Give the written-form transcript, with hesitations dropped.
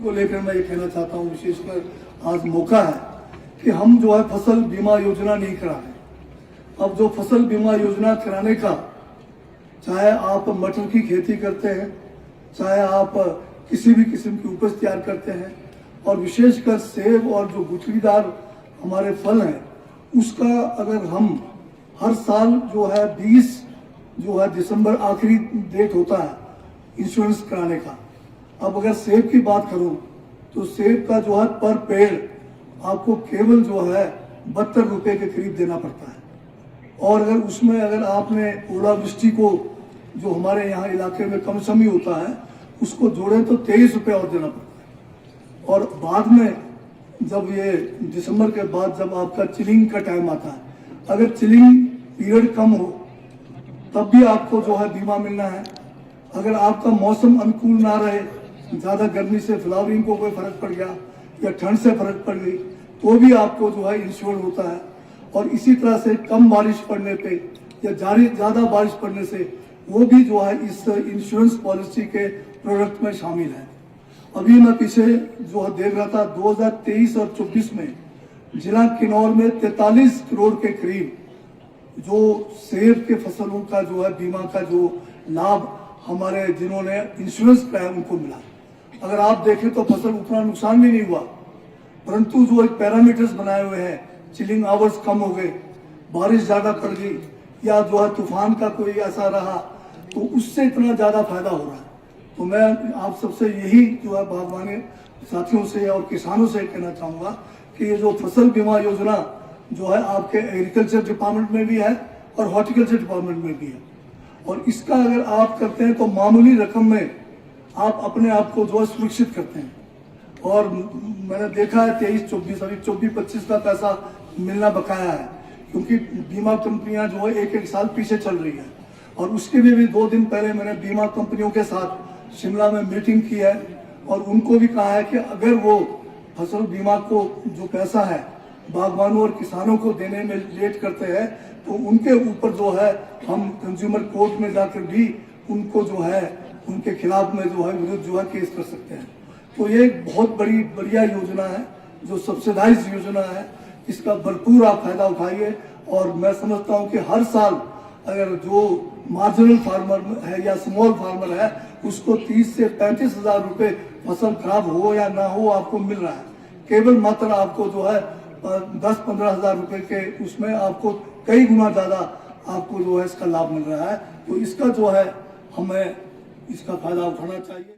को लेकर मैं ये कहना चाहता हूँ, विशेषकर आज मौका है कि हम जो है फसल बीमा योजना नहीं करा रहे। अब जो फसल बीमा योजना कराने का, चाहे आप मटर की खेती करते हैं, चाहे आप किसी भी किस्म की उपज तैयार करते हैं, और विशेषकर सेब और जो गुठलीदार हमारे फल हैं, उसका अगर हम हर साल जो है 20 जो है दिसंबर आखिरी डेट होता है इंश्योरेंस कराने का। अब अगर सेब की बात करूं तो सेब का जो है पर पेड़ आपको केवल जो है 72 रुपए के करीब देना पड़ता है, और अगर आपने ओलावृष्टि को जो हमारे यहाँ इलाके में कमसमी होता है उसको जोड़े तो 23 रुपए और देना पड़ता है। और बाद में जब ये दिसंबर के बाद जब आपका चिलिंग का टाइम आता है, अगर चिलिंग पीरियड कम हो तब भी आपको जो है बीमा मिलना है। अगर आपका मौसम अनुकूल ना रहे, ज्यादा गर्मी से फ्लावरिंग को कोई फर्क पड़ गया या ठंड से फर्क पड़ गई, तो भी आपको जो है इंश्योर होता है। और इसी तरह से कम बारिश पड़ने पे या ज्यादा बारिश पड़ने से वो भी जो है इस इंश्योरेंस पॉलिसी के प्रोडक्ट में शामिल है। अभी मैं पीछे जो है देख रहा था 2023 और 24 में जिला किन्नौर में 43 करोड़ के करीब जो सेब के फसलों का जो है बीमा का जो लाभ हमारे जिन्होंने इंश्योरेंस कराया उनको मिला। अगर आप देखें तो फसल उतना नुकसान भी नहीं हुआ, परंतु जो एक पैरामीटर्स बनाए हुए हैं, चिलिंग आवर्स कम हो गए, बारिश ज्यादा पड़ गई या जो है तूफान का कोई ऐसा रहा, तो उससे इतना ज्यादा फायदा हो रहा है। तो मैं आप सबसे यही जो है बागवानी साथियों से और किसानों से कहना चाहूंगा कि ये जो फसल बीमा योजना जो है आपके एग्रीकल्चर डिपार्टमेंट में भी है और हॉर्टिकल्चर डिपार्टमेंट में भी है, और इसका अगर आप करते हैं तो मामूली रकम में आप अपने आप को जो है सुरक्षित करते हैं। और मैंने देखा है 23-24 अभी 24-25 का पैसा मिलना बकाया है, क्योंकि बीमा कंपनियां जो है एक साल पीछे चल रही है। और उसके भी 2 दिन पहले मैंने बीमा कंपनियों के साथ शिमला में मीटिंग की है और उनको भी कहा है कि अगर वो फसल बीमा को जो पैसा है बागवानों और किसानों को देने में लेट करते हैं तो उनके ऊपर जो है हम कंज्यूमर कोर्ट में जाकर भी उनको जो है उनके खिलाफ में जो है विरुद्ध जो है केस कर सकते हैं। तो ये एक बहुत बढ़िया योजना है जो सब्सिडाइज योजना है, इसका भरपूर आप फायदा उठाइए। और मैं समझता हूँ कि हर साल अगर जो मार्जिनल फार्मर है या स्मॉल फार्मर है उसको 30 से 35 हजार रुपए फसल खराब हो या ना हो आपको मिल रहा है। केवल मात्र आपको जो है 10-15 हजार रुपए के उसमें आपको कई गुना ज्यादा आपको जो है इसका लाभ मिल रहा है। तो इसका जो है हमें इसका फायदा उठाना चाहिए।